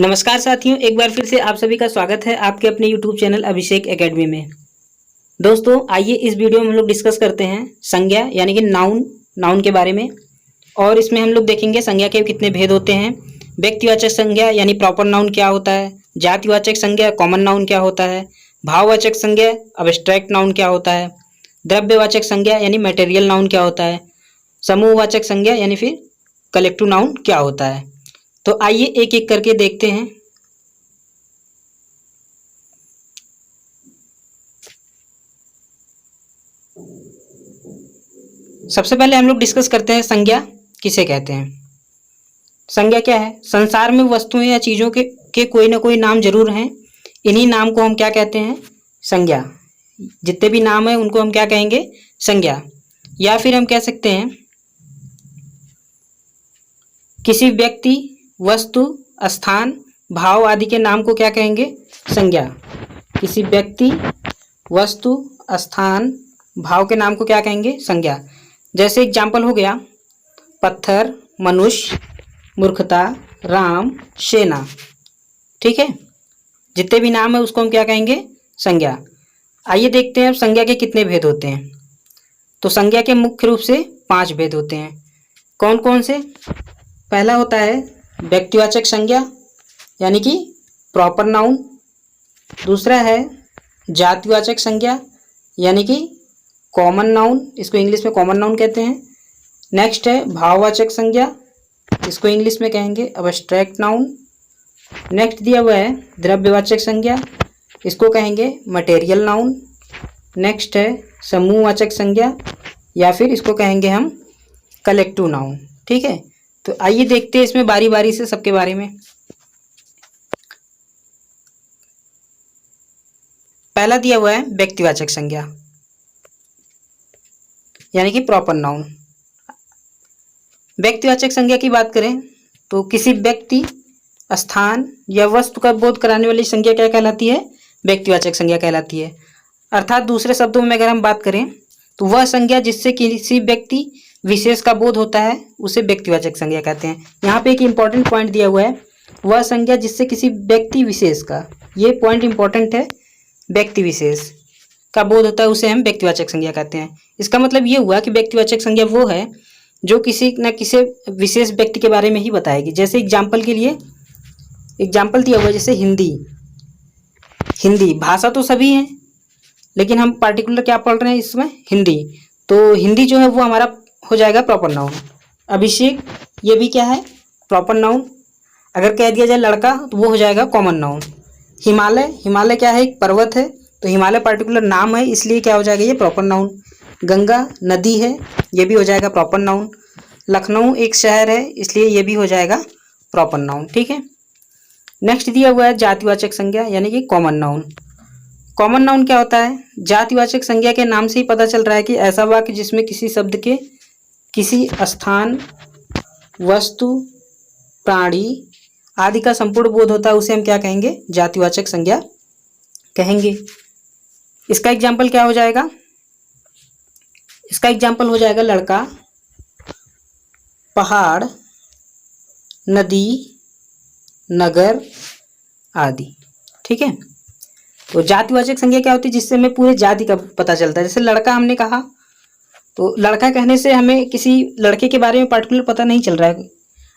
नमस्कार साथियों, एक बार फिर से आप सभी का स्वागत है आपके अपने YouTube चैनल अभिषेक एकेडमी में। दोस्तों, आइए इस वीडियो में हम लोग डिस्कस करते हैं संज्ञा यानी कि नाउन के बारे में। और इसमें हम लोग देखेंगे संज्ञा के कितने भेद होते हैं, व्यक्तिवाचक संज्ञा यानी प्रॉपर नाउन क्या होता है, जातिवाचक संज्ञा कॉमन नाउन क्या होता है, भाववाचक संज्ञा अब्स्ट्रैक्ट नाउन क्या होता है, द्रव्यवाचक संज्ञा यानी मटेरियल नाउन क्या होता है, समूहवाचक संज्ञा यानी फिर कलेक्टिव नाउन क्या होता है। तो आइए एक एक करके देखते हैं। सबसे पहले हम लोग डिस्कस करते हैं संज्ञा किसे कहते हैं। संज्ञा क्या है? संसार में वस्तुओं या चीजों के कोई ना कोई नाम जरूर हैं। इन्हीं नाम को हम क्या कहते हैं? संज्ञा। जितने भी नाम हैं उनको हम क्या कहेंगे? संज्ञा। या फिर हम कह सकते हैं किसी व्यक्ति, वस्तु, स्थान, भाव आदि के नाम को क्या कहेंगे? संज्ञा। किसी व्यक्ति, वस्तु, स्थान, भाव के नाम को क्या कहेंगे? संज्ञा। जैसे एग्जाम्पल हो गया पत्थर, मनुष्य, मूर्खता, राम, सेना। ठीक है, जितने भी नाम है उसको हम क्या कहेंगे? संज्ञा। आइए देखते हैं अब संज्ञा के कितने भेद होते हैं। तो संज्ञा के मुख्य रूप से 5 भेद होते हैं। कौन कौन से? पहला होता है व्यक्तिवाचक संज्ञा यानी कि प्रॉपर नाउन। दूसरा है जातिवाचक संज्ञा यानी कि कॉमन नाउन, इसको इंग्लिश में कॉमन नाउन कहते हैं। नेक्स्ट है भाववाचक संज्ञा, इसको इंग्लिश में कहेंगे अब्स्ट्रैक्ट नाउन। नेक्स्ट दिया हुआ है द्रव्यवाचक संज्ञा, इसको कहेंगे मटेरियल नाउन। नेक्स्ट है समूहवाचक संज्ञा या फिर इसको कहेंगे हम कलेक्टिव नाउन। ठीक है, तो आइए देखते हैं इसमें बारी बारी से सबके बारे में। पहला दिया हुआ है व्यक्तिवाचक संज्ञा यानी कि प्रॉपर नाउन। व्यक्तिवाचक संज्ञा की बात करें तो किसी व्यक्ति, स्थान या वस्तु का बोध कराने वाली संज्ञा क्या कहलाती है? व्यक्तिवाचक संज्ञा कहलाती है। अर्थात दूसरे शब्दों में अगर हम बात करें तो वह संज्ञा जिससे किसी व्यक्ति विशेष का बोध होता है उसे व्यक्तिवाचक संज्ञा कहते हैं। यहाँ पे एक इंपॉर्टेंट पॉइंट दिया हुआ है, वह संज्ञा जिससे किसी व्यक्ति विशेष का, ये पॉइंट इंपॉर्टेंट है, व्यक्ति विशेष का बोध होता है उसे हम व्यक्तिवाचक संज्ञा कहते हैं। इसका मतलब ये हुआ कि व्यक्तिवाचक संज्ञा वो है जो किसी न किसी विशेष व्यक्ति के बारे में ही बताएगी। जैसे एग्जाम्पल के लिए एग्जाम्पल दिया हुआ है, जैसे हिंदी भाषा तो सभी हैं लेकिन हम पार्टिकुलर क्या पढ़ रहे हैं इसमें? हिंदी। तो हिंदी जो है वो हमारा हो जाएगा प्रॉपर नाउन। अभिषेक, ये भी क्या है? Proper noun. अगर कह दिया जाए लड़का तो वो हो जाएगा कॉमन नाउन। हिमालय क्या है? एक पर्वत है, तो हिमालय पार्टिकुलर नाम है इसलिए क्या हो जाएगा? ये प्रॉपर नाउन। गंगा नदी है, ये भी हो जाएगा प्रॉपर नाउन। लखनऊ एक शहर है इसलिए ये भी हो जाएगा प्रॉपर नाउन। ठीक है, नेक्स्ट दिया हुआ है जातिवाचक संज्ञा यानी कि कॉमन नाउन। कॉमन नाउन क्या होता है? जातिवाचक संज्ञा के नाम से ही पता चल रहा है कि ऐसा वाक्य जिसमें किसी शब्द के किसी स्थान, वस्तु, प्राणी आदि का संपूर्ण बोध होता है उसे हम क्या कहेंगे? जातिवाचक संज्ञा कहेंगे। इसका एग्जाम्पल क्या हो जाएगा? इसका एग्जाम्पल हो जाएगा लड़का, पहाड़, नदी, नगर आदि। ठीक है, तो जातिवाचक संज्ञा क्या होती है? जिससे हमें पूरे जाति का पता चलता है। जैसे लड़का हमने कहा तो लड़का कहने से हमें किसी लड़के के बारे में पार्टिकुलर पता नहीं चल रहा है।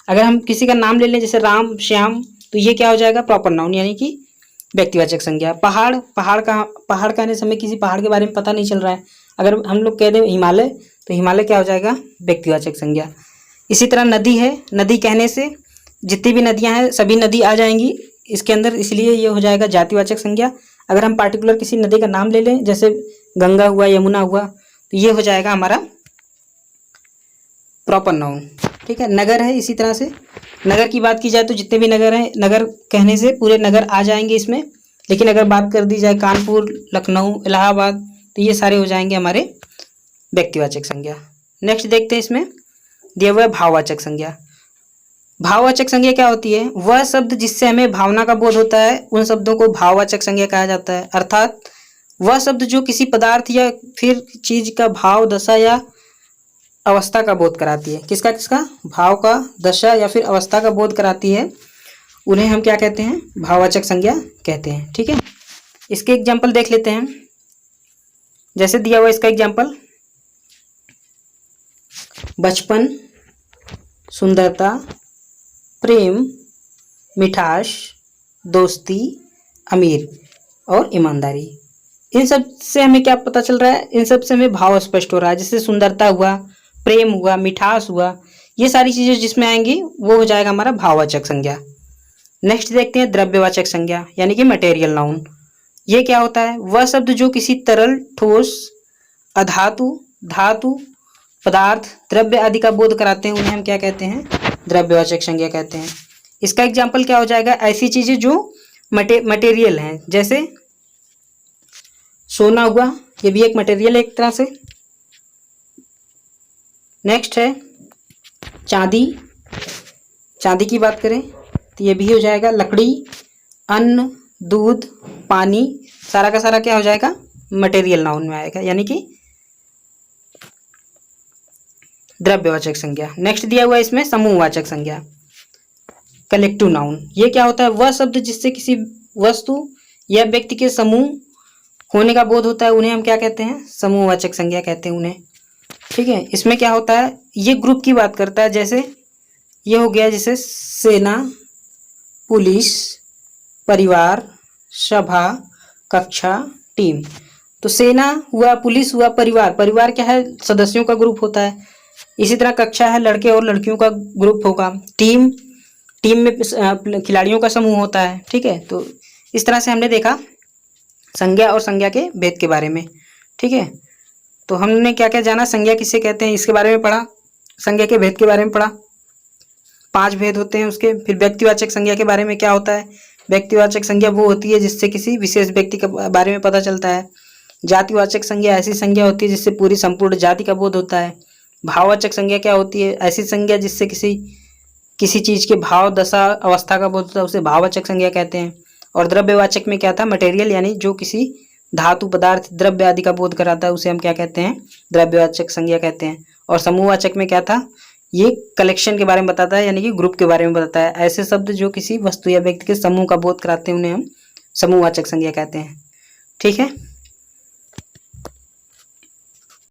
अगर हम किसी का नाम ले लें जैसे राम, श्याम, तो ये क्या हो जाएगा? प्रॉपर नाउन यानी कि व्यक्तिवाचक संज्ञा। पहाड़ कहने से हमें किसी पहाड़ के बारे में पता नहीं चल रहा है। अगर हम लोग कह दें हिमालय तो हिमालय क्या हो जाएगा? व्यक्तिवाचक संज्ञा। इसी तरह नदी है, नदी कहने से जितनी भी नदियाँ हैं सभी नदी आ जाएंगी इसके अंदर, इसलिए ये हो जाएगा जातिवाचक संज्ञा। अगर हम पार्टिकुलर किसी नदी का नाम ले लें जैसे गंगा हुआ, यमुना हुआ, तो ये हो जाएगा हमारा प्रॉपर नाउन। ठीक है, नगर है, इसी तरह से नगर की बात की जाए तो जितने भी नगर हैं, नगर कहने से पूरे नगर आ जाएंगे इसमें। लेकिन अगर बात कर दी जाए कानपुर, लखनऊ, इलाहाबाद, तो ये सारे हो जाएंगे हमारे व्यक्तिवाचक संज्ञा। नेक्स्ट देखते हैं इसमें दिया हुआ है भाववाचक संज्ञा। भाववाचक संज्ञा क्या होती है? वह शब्द जिससे हमें भावना का बोध होता है उन शब्दों को भाववाचक संज्ञा कहा जाता है। अर्थात वह शब्द जो किसी पदार्थ या फिर चीज का भाव, दशा या अवस्था का बोध कराती है। किसका? भाव का, दशा या फिर अवस्था का बोध कराती है उन्हें हम क्या कहते हैं? भाववाचक संज्ञा कहते हैं। ठीक है, इसके एग्जाम्पल देख लेते हैं। जैसे दिया हुआ इसका एग्जाम्पल, बचपन, सुंदरता, प्रेम, मिठास, दोस्ती, अमीर और ईमानदारी। इन सब से हमें क्या पता चल रहा है? इन सब से हमें भाव स्पष्ट हो रहा है। जैसे सुंदरता हुआ, प्रेम हुआ, मिठास हुआ, ये सारी चीजें जिसमें आएंगी वो हो जाएगा हमारा भाववाचक संज्ञा। नेक्स्ट देखते हैं द्रव्यवाचक संज्ञा, यानी कि मटेरियल नाउन। ये क्या होता है? वह शब्द जो किसी तरल, ठोस, अधातु, धातु, पदार्थ, द्रव्य आदि का बोध कराते हैं, उन्हें हम क्या कहते हैं? द्रव्यवाचक संज्ञा कहते हैं। इसका एग्जाम्पल क्या हो जाएगा? ऐसी चीजें जो मटेरियल हैं, जैसे सोना हुआ, ये भी एक मटेरियल है एक तरह से। नेक्स्ट है चांदी। चांदी की बात करें तो ये भी हो जाएगा लकड़ी, अन्न, दूध, पानी, सारा का सारा क्या हो जाएगा? मटेरियल नाउन में आएगा, यानी कि द्रव्यवाचक संज्ञा। नेक्स्ट दिया हुआ है इसमें समूहवाचक संज्ञा, कलेक्टिव नाउन। ये क्या होता है? वह शब्द जिससे किसी वस्तु या व्यक्ति के समूह होने का बोध होता है, उन्हें हम क्या कहते हैं? समूहवाचक संज्ञा कहते हैं उन्हें। ठीक है, इसमें क्या होता है? ये ग्रुप की बात करता है। जैसे ये हो गया, जैसे सेना, पुलिस, परिवार, सभा, कक्षा, टीम। तो सेना हुआ, पुलिस हुआ, परिवार, परिवार क्या है? सदस्यों का ग्रुप होता है। इसी तरह कक्षा है, लड़के और लड़कियों का ग्रुप होगा। टीम, टीम में खिलाड़ियों का समूह होता है। ठीक है, तो इस तरह से हमने देखा संज्ञा और संज्ञा के भेद के बारे में। ठीक है, तो हमने क्या क्या जाना? संज्ञा किसे कहते हैं इसके बारे में पढ़ा, संज्ञा के भेद के बारे में पढ़ा, 5 भेद होते हैं उसके। फिर व्यक्तिवाचक संज्ञा के बारे में क्या होता है? व्यक्तिवाचक संज्ञा वो होती है जिससे किसी विशेष व्यक्ति के बारे में पता चलता है। जातिवाचक संज्ञा ऐसी संज्ञा होती है जिससे पूरी संपूर्ण जाति का बोध होता है। भाववाचक संज्ञा क्या होती है? ऐसी संज्ञा जिससे किसी चीज के भाव, दशा, अवस्था का बोध होता है, उसे भाववाचक संज्ञा कहते हैं। और द्रव्यवाचक में क्या था? मटेरियल, यानी जो किसी धातु, पदार्थ, द्रव्य आदि का बोध कराता है, उसे हम क्या कहते हैं? द्रव्यवाचक संज्ञा कहते हैं। और समूहवाचक में क्या था? ये कलेक्शन के बारे में बताता है, यानी कि ग्रुप के बारे में बताता है। ऐसे शब्द जो किसी वस्तु या व्यक्ति के समूह का बोध कराते हैं, उन्हें हम समूहवाचक संज्ञा कहते हैं। ठीक है।